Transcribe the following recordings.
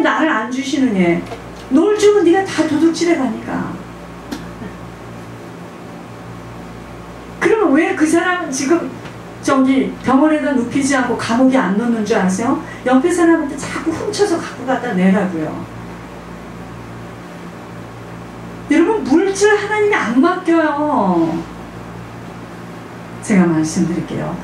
나를 안 주시는 애, 널 주면 네가 다 도둑질해 가니까. 그러면 왜 그 사람은 지금 저기 병원에다 눕히지 않고 감옥에 안 넣는 줄 아세요? 옆에 사람한테 자꾸 훔쳐서 갖고 갖다 내라고요. 여러분, 물질 하나님이 안 맡겨요. 제가 말씀드릴게요.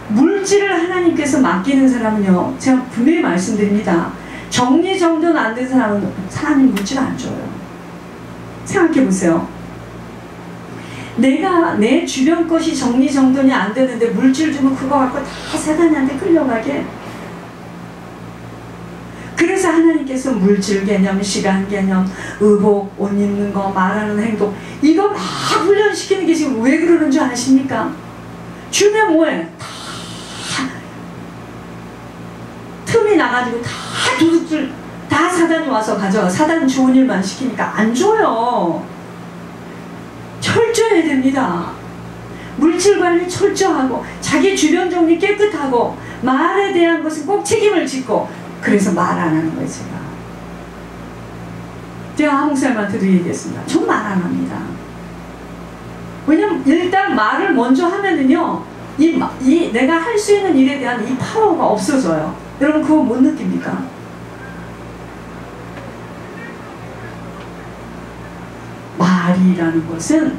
물질을 하나님께서 맡기는 사람은요, 제가 분명히 말씀드립니다. 정리정돈 안 된 사람은 하나님 물질 안 줘요. 생각해 보세요. 내가 내 주변 것이 정리정돈이 안 되는데 물질 주면 그거 갖고 다 사단한테 끌려가게. 그래서 하나님께서 물질 개념, 시간 개념, 의복, 옷 입는 거, 말하는 행동, 이거 막 훈련시키는 게 지금 왜 그러는 줄 아십니까? 주면 뭐해? 다 틈이 나가지고 다 도둑질, 다 사단이 와서 가져가. 사단은 좋은 일만 시키니까 안 줘요. 철저해야 됩니다. 물질 관리 철저하고, 자기 주변 정리 깨끗하고, 말에 대한 것은 꼭 책임을 짓고. 그래서 말 안 하는 거예요. 제가 한국 사람한테도 얘기했습니다. 전 말 안 합니다. 왜냐면 일단 말을 먼저 하면은요, 내가 할 수 있는 일에 대한 이 파워가 없어져요. 여러분 그거 못 느낍니까? 말이라는 것은,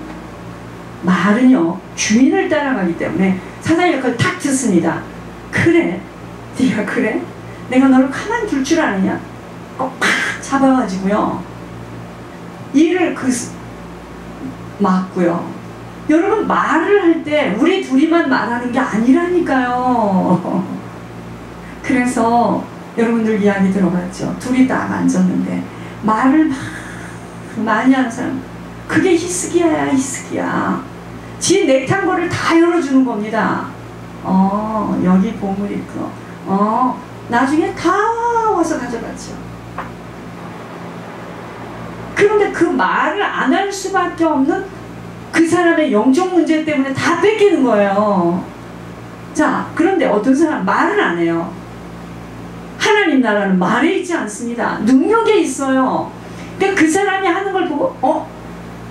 말은요 주인을 따라가기 때문에 사단의 역할을 탁 듣습니다. 그래? 네가 그래? 내가 너를 가만 둘 줄 아느냐? 팍 잡아가지고요 일을 막고요. 여러분, 말을 할 때 우리 둘이만 말하는 게 아니라니까요. 그래서 여러분들 이야기 들어봤죠? 둘이 딱 앉았는데 말을 막 많이 하는 사람, 그게 히스기야야. 히스기야 지 넥탄거를 다 열어주는 겁니다. 여기 보물 있고, 나중에 다 와서 가져갔죠. 그런데 그 말을 안 할 수밖에 없는 그 사람의 영적 문제 때문에 다 뺏기는 거예요. 자, 그런데 어떤 사람 말을 안 해요. 하나님 나라는 말에 있지 않습니다. 능력에 있어요. 그러니까 그 사람이 하는 걸 보고,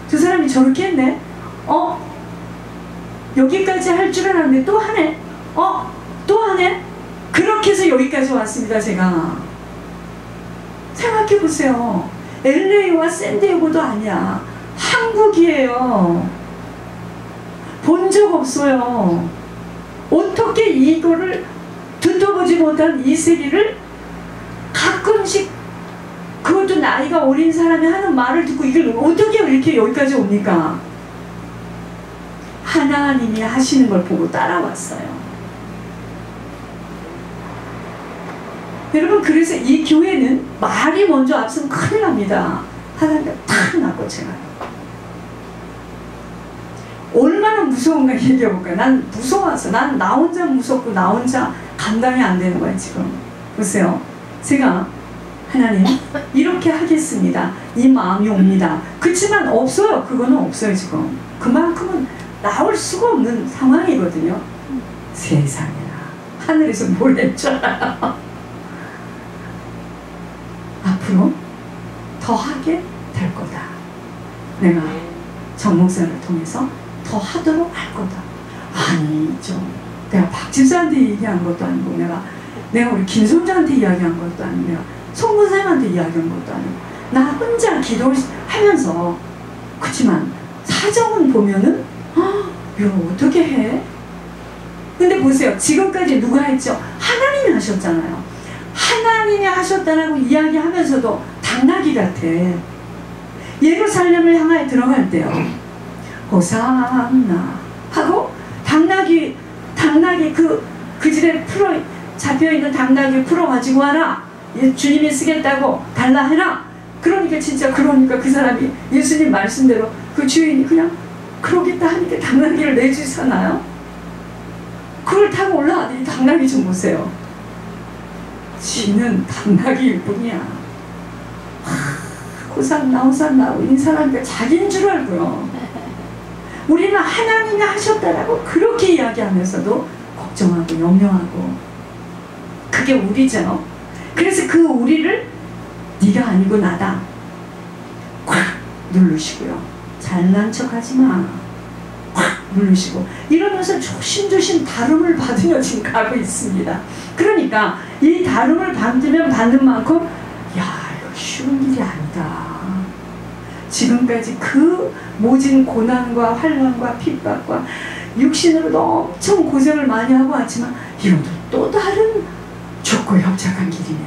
저 사람이 저렇게 했네? 여기까지 할 줄 알았는데 또 하네? 또 하네? 그렇게 해서 여기까지 왔습니다. 제가 생각해보세요. LA와 샌디에고도 아니야. 한국이에요. 본 적 없어요. 어떻게 이거를 듣도 보지 못한 이 세계를 가끔씩, 그것도 나이가 어린 사람이 하는 말을 듣고 이걸 어떻게 이렇게 여기까지 옵니까? 하나님이 하시는 걸 보고 따라왔어요. 여러분, 그래서 이 교회는 말이 먼저 앞서면 큰일 납니다. 하나님가 탁 나고 제가 얼마나 무서운가 얘기해볼까요? 난 무서워서, 난 나 혼자 무섭고 나 혼자 감당이 안 되는 거예요. 지금 보세요. 제가 하나님 이렇게 하겠습니다. 이 마음이 옵니다. 그렇지만 없어요. 그거는 없어요. 지금 그만큼은 나올 수가 없는 상황이거든요. 세상에나, 하늘에서 뭘 할 줄 알아요. 앞으로 더 하게 될 거다. 내가 정 목사를 통해서 더 하도록 할 거다. 아니죠. 내가 박 집사한테 얘기한 것도 아니고, 내가 우리 김 선장한테 이야기한 것도 아니고, 내가 송 목사님한테 이야기한 것도 아니고, 나 혼자 기도를 하면서. 그렇지만 사정은 보면은 이거 어떻게 해? 근데 보세요. 지금까지 누가 했죠? 하나님이 하셨잖아요. 하나님이 하셨다라고 이야기하면서도 당나귀 같아. 예루살렘을 향하여 들어갈 때요, 호산나 하고 당나귀 그 질에 잡혀있는 당나귀 풀어가지고 와라. 주님이 쓰겠다고 달라 해라. 그러니까 그 사람이 예수님 말씀대로 그 주인이 그냥 그러겠다 하니까 당나귀를 내주잖아요. 그걸 타고 올라가더니 당나귀 좀 보세요. 지는 당나귀일 뿐이야. 호산나 인사하니까 자기인 줄 알고요. 우리는 하나님이 하셨다라고 그렇게 이야기하면서도 걱정하고 염려하고, 그게 우리죠. 그래서 그 우리를 네가 아니고 나다. 콱 누르시고요. 잘난 척하지 마. 콱 누르시고 이러면서 조심조심 다름을 받으며 지금 가고 있습니다. 그러니까 이 다름을 받는 만큼 야 이거 쉬운 일이 아니다. 지금까지 그 모진 고난과 환난과 핍박과 육신으로도 엄청 고생을 많이 하고 왔지만 이것도 또 다른 좁고 협착한 길이네.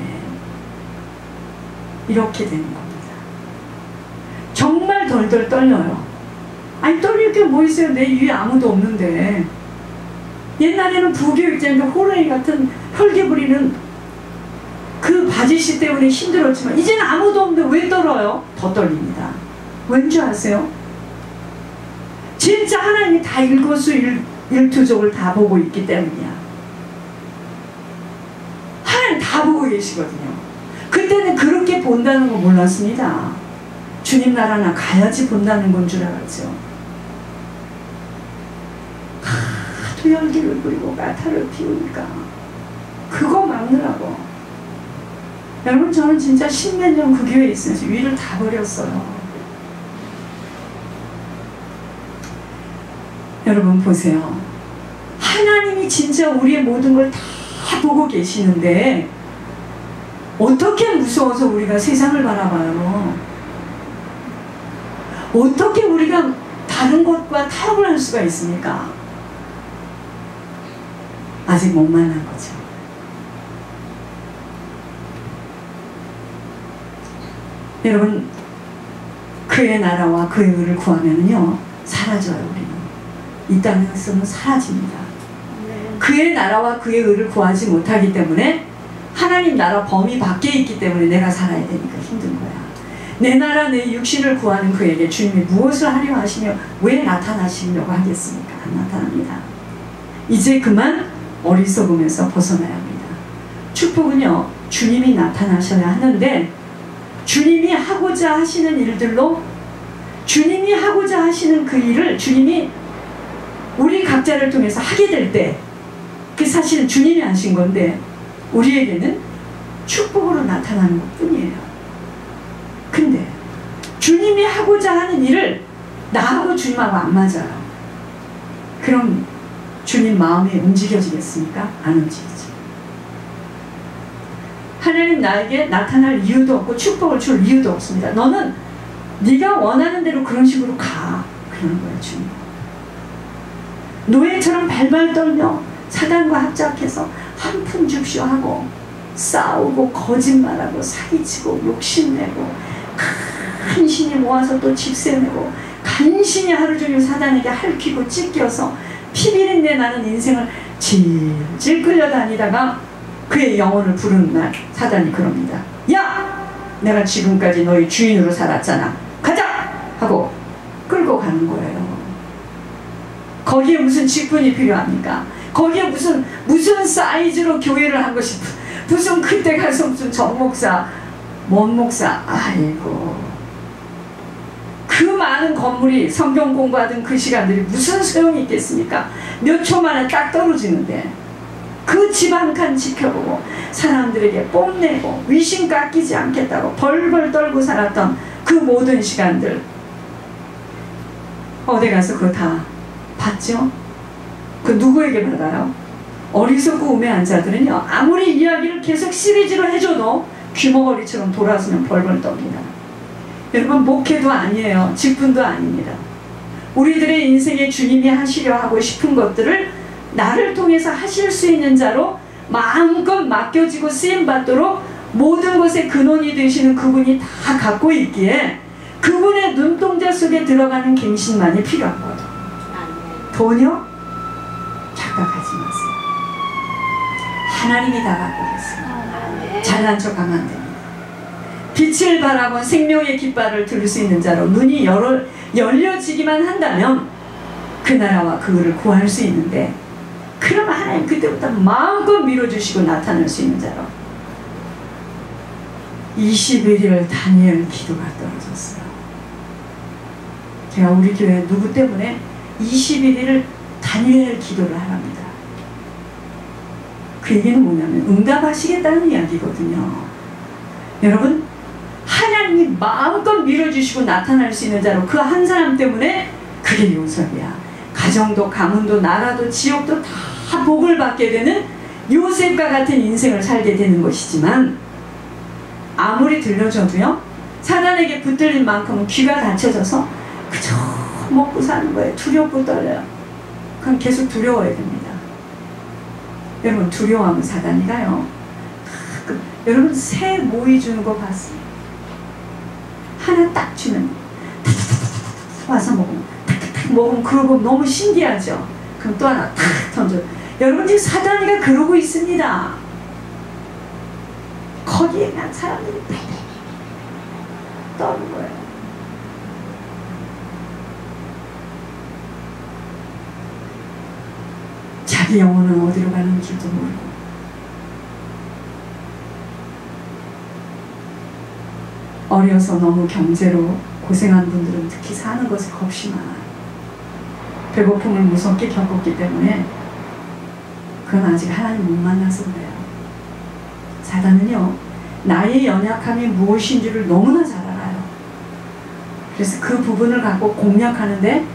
이렇게 되는 겁니다. 정말 덜덜 떨려요. 아니 떨릴 게 뭐 있어요. 내 위에 아무도 없는데. 옛날에는 부교육자인데 호랑이 같은 혈기 부리는 그 바지씨 때문에 힘들었지만 이제는 아무도 없는데 왜 떨어요? 더 떨립니다. 왠지 아세요? 진짜 하나님이 다 일거수일투족을 다 보고 있기 때문이야. 하나님 다 보고 계시거든요. 그때는 그렇게 본다는 거 몰랐습니다. 주님 나라나 가야지 본다는 건 줄 알았죠. 하도 열기를 부리고 가타를 피우니까 그거 막느라고. 여러분 저는 진짜 십몇 년 그 교회에 있으면서 위를 다 버렸어요. 여러분 보세요. 하나님이 진짜 우리의 모든 걸 다 보고 계시는데 어떻게 무서워서 우리가 세상을 바라봐요? 어떻게 우리가 다른 것과 타협을 할 수가 있습니까? 아직 못 만난 거죠. 여러분 그의 나라와 그의 의를 구하면요 사라져요. 우리는 이 땅에서는 사라집니다. 그의 나라와 그의 의를 구하지 못하기 때문에 하나님 나라 범위 밖에 있기 때문에 내가 살아야 되니까 힘든 거야. 내 나라 내 육신을 구하는 그에게 주님이 무엇을 하려 하시며 왜 나타나시려고 하겠습니까? 안 나타납니다. 이제 그만 어리석음에서 벗어나야 합니다. 축복은요 주님이 나타나셔야 하는데 주님이 하고자 하시는 일들로 주님이 하고자 하시는 그 일을 주님이 우리 각자를 통해서 하게 될 때 그게 사실은 주님이 하신 건데 우리에게는 축복으로 나타나는 것 뿐이에요. 근데 주님이 하고자 하는 일을 나하고 주님하고 안 맞아요. 그럼 주님 마음이 움직여지겠습니까? 안 움직이죠. 하나님 나에게 나타날 이유도 없고 축복을 줄 이유도 없습니다. 너는 네가 원하는 대로 그런 식으로 가. 그러는 거예요. 주님. 노예처럼 발발 떨며 사단과 합작해서 한푼 줍쇼 하고 싸우고 거짓말하고 사기치고 욕심내고 간신히 모아서 또 집세내고 간신히 하루 종일 사단에게 핥히고 찢겨서 피비린내 나는 인생을 질질 끌려다니다가 그의 영혼을 부르는 날 사단이 그럽니다. 야! 내가 지금까지 너희 주인으로 살았잖아. 가자! 하고 끌고 가는 거예요. 거기에 무슨 직분이 필요합니까? 거기에 무슨 사이즈로 교회를 한 것이 무슨 그때 가서 무슨 전목사 뭔 목사 아이고 그 많은 건물이 성경 공부하던 그 시간들이 무슨 소용이 있겠습니까? 몇 초 만에 딱 떨어지는데 그 집 한 칸 지켜보고 사람들에게 뽐내고 위신 깎이지 않겠다고 벌벌 떨고 살았던 그 모든 시간들 어디 가서 그거 다 봤죠? 그 누구에게 받아요? 어리석고 우매한 자들은요 아무리 이야기를 계속 시리즈로 해줘도 귀머거리처럼 돌아서면 벌벌 떱니다. 여러분 목회도 아니에요. 직분도 아닙니다. 우리들의 인생에 주님이 하시려 하고 싶은 것들을 나를 통해서 하실 수 있는 자로 마음껏 맡겨지고 쓰임받도록 모든 것의 근원이 되시는 그분이 다 갖고 있기에 그분의 눈동자 속에 들어가는 갱신만이 필요한 거예요. 돈이요? 착각하지 마세요. 하나님이 다 갖고 계세요. 잘난 척하면 안 됩니다. 빛을 바라고 생명의 깃발을 들을 수 있는 자로 눈이 열려지기만 한다면 그 나라와 그 의를 구할 수 있는데 그러면 하나님 그때부터 마음껏 밀어주시고 나타날 수 있는 자로 21일 다니엘 기도가 떨어졌어요. 제가 우리 교회 누구 때문에 21일을 다니엘 기도를 하랍니다. 그 얘기는 뭐냐면 응답하시겠다는 이야기거든요. 여러분 마음껏 밀어주시고 나타날 수 있는 자로 그 한 사람 때문에 그게 요셉이야. 가정도 가문도 나라도 지역도 다 복을 받게 되는 요셉과 같은 인생을 살게 되는 것이지만, 아무리 들려줘도요, 사단에게 붙들린 만큼은 귀가 닫혀져서 그저 먹고 사는 거예요. 두렵고 떨려요. 그럼 계속 두려워야 됩니다. 여러분, 두려워하면 사단이가요, 여러분 새 모이 주는 거 봤어요? 하나 딱 주면 와서 먹으면 탁탁탁 먹으면 그러고 너무 신기하죠. 그럼 또 하나 탁 던져. 여러분, 지금 사단이가 그러고 있습니다. 거기에 그냥 사람들이 떠는 거예요. 자기 영혼은 어디로 가는 줄도 모르고, 어려서 너무 경제로 고생한 분들은 특히 사는 것에 겁이 많아요. 배고픔을 무섭게 겪었기 때문에. 그건 아직 하나님 못 만나서 그래요. 사단은요, 나의 연약함이 무엇인 줄을 너무나 잘 알아요. 그래서 그 부분을 갖고 공략하는데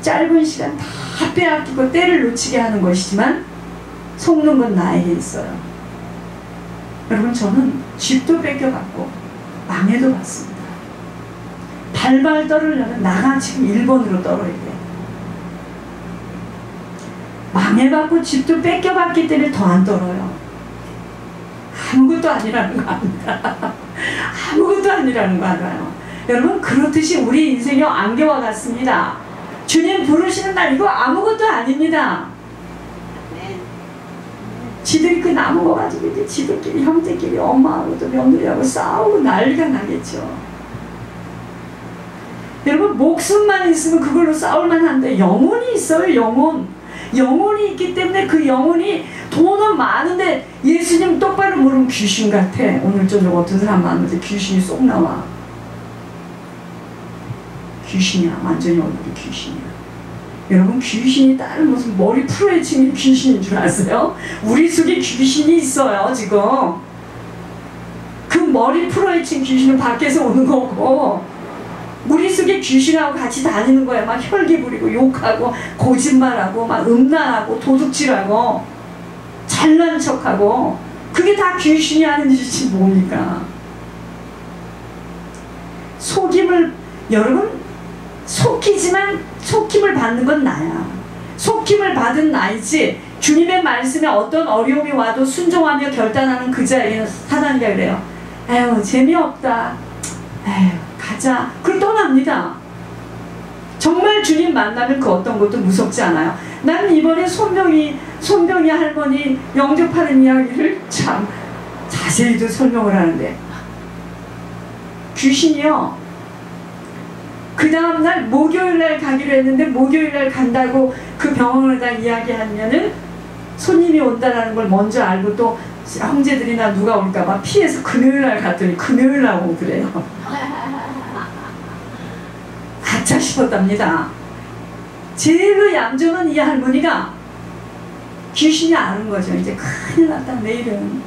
짧은 시간 다 빼앗기고 때를 놓치게 하는 것이지만, 속는 건 나에게 있어요. 여러분, 저는 집도 뺏겨갔고 망해도 봤습니다. 발발 떨으려면 나가 지금 1번으로 떨어야 돼. 망해받고 집도 뺏겨봤기 때문에 더 안 떨어요. 아무것도 아니라는 거 압니다. 아무것도 아니라는 거 알아요. 여러분, 그렇듯이 우리 인생이 안개와 같습니다. 주님 부르시는 날 이거 아무것도 아닙니다. 지들이 그 남은 거 가지고 이제 지들끼리, 형제끼리, 엄마하고도 며느리하고 싸우고 난리가 나겠죠. 여러분, 목숨만 있으면 그걸로 싸울만 한데, 영혼이 있어요. 영혼이 있기 때문에 그 영혼이, 돈은 많은데 예수님 똑바로 모르면 귀신 같아. 오늘 저녁 어떤 사람 만나는데 귀신이 쏙 나와. 귀신이야. 완전히 얼굴이 귀신이야. 여러분, 귀신이 다른 무슨 머리 풀어헤치는 귀신인 줄 아세요? 우리 속에 귀신이 있어요. 지금 그 머리 풀어헤친 귀신은 밖에서 오는 거고, 우리 속에 귀신하고 같이 다니는 거야. 막 혈기 부리고 욕하고 거짓말하고 막 음란하고 도둑질하고 잘난 척하고, 그게 다 귀신이 하는 짓이 뭡니까? 속임을, 여러분, 속이지만 속임을 받는 건 나야. 속임을 받은 나이지, 주님의 말씀에 어떤 어려움이 와도 순종하며 결단하는 그 자에게는 사단이가 그래요. 에휴, 재미없다. 에휴, 가자. 그럼 떠납니다. 정말 주님 만나면 그 어떤 것도 무섭지 않아요. 난 이번에 손병이 할머니 영접하는 이야기를 참 자세히도 설명을 하는데, 귀신이요, 그 다음날 목요일날 가기로 했는데 목요일날 간다고 그 병원에다 이야기하면은 손님이 온다라는 걸 먼저 알고, 또 형제들이나 누가 올까봐 피해서 금요일날 갔더니 금요일날 오고 그래요. 가짜 싶었답니다. 제일 얌전한 이 할머니가 귀신이 아는 거죠. 이제 큰일 났다. 내일은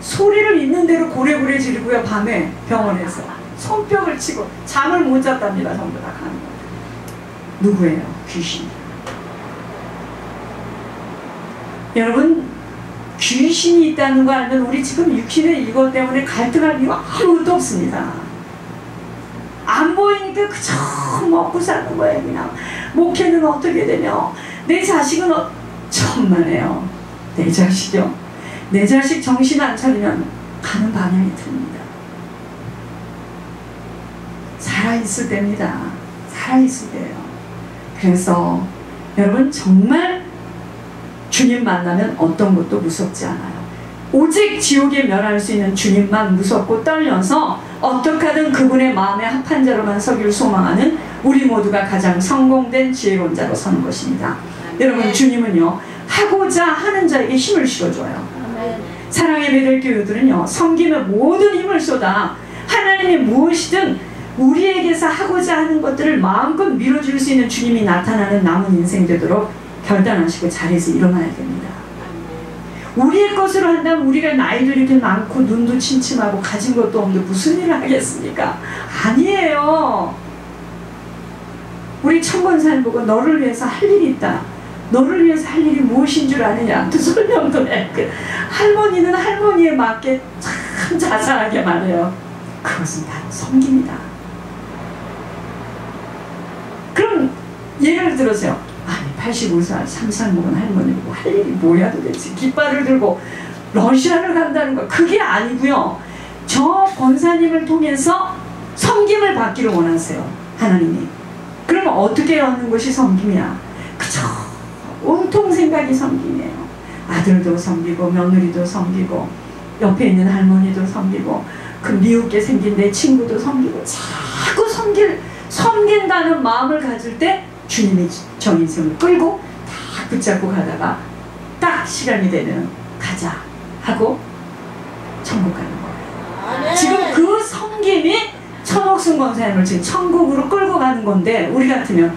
소리를 있는 대로 고래고래 지르고요. 밤에 병원에서 손뼉을 치고 잠을 못 잤답니다. 전부 다 가는 거예요. 누구예요? 귀신. 여러분, 귀신이 있다는 거 알면 우리 지금 육신의 이것 때문에 갈등할 이유 아무것도 없습니다. 안 보이니까 그저 먹고 사는 거예요. 그냥 목회는 어떻게 되며, 내 자식은 천만에요. 내 자식이요, 내 자식 정신 안 차리면 가는 방향이 듭니다. 살아있을 때입니다. 살아있을 때예요. 그래서 여러분, 정말 주님 만나면 어떤 것도 무섭지 않아요. 오직 지옥에 멸할 수 있는 주님만 무섭고 떨려서 어떻게 하든 그분의 마음에 합한 자로만 서기를 소망하는 우리 모두가 가장 성공된 지혜로운 자로 서는 것입니다. 여러분, 주님은요, 하고자 하는 자에게 힘을 실어줘요. 사랑의 베들 교우들은요, 섬기며 모든 힘을 쏟아 하나님이 무엇이든 우리에게서 하고자 하는 것들을 마음껏 밀어줄 수 있는 주님이 나타나는 남은 인생 되도록 결단하시고 자리에서 일어나야 됩니다. 우리의 것으로 한다면 우리가 나이도 이렇게 많고 눈도 침침하고 가진 것도 없는데 무슨 일을 하겠습니까? 아니에요. 우리 천권사님 보고 너를 위해서 할 일이 있다. 너를 위해서 할 일이 무엇인 줄 아느냐? 또 설명도 해. 할머니는 할머니에 맞게 참 자상하게 말해요. 그것은 바로 섬깁니다. 그럼 예를 들어서요. 아니 85살 삼살 먹은 할머니 보고 할 일이 뭐야 도대체. 깃발을 들고 러시아를 간다는 거 그게 아니고요. 저 권사님을 통해서 섬김을 받기를 원하세요. 하나님이. 그러면 어떻게 얻는 것이 섬김이야? 그저 온통 생각이 섬김이에요. 아들도 섬기고 며느리도 섬기고 옆에 있는 할머니도 섬기고 그 미웃게 생긴 내 친구도 섬기고 자꾸 섬긴다는 마음을 가질 때 주님이 저 인생을 끌고 다 붙잡고 가다가 딱 시간이 되면 가자 하고 천국 가는 거예요. 지금 그 섬김이 천옥순 권사님을 지금 천국으로 끌고 가는 건데 우리 같으면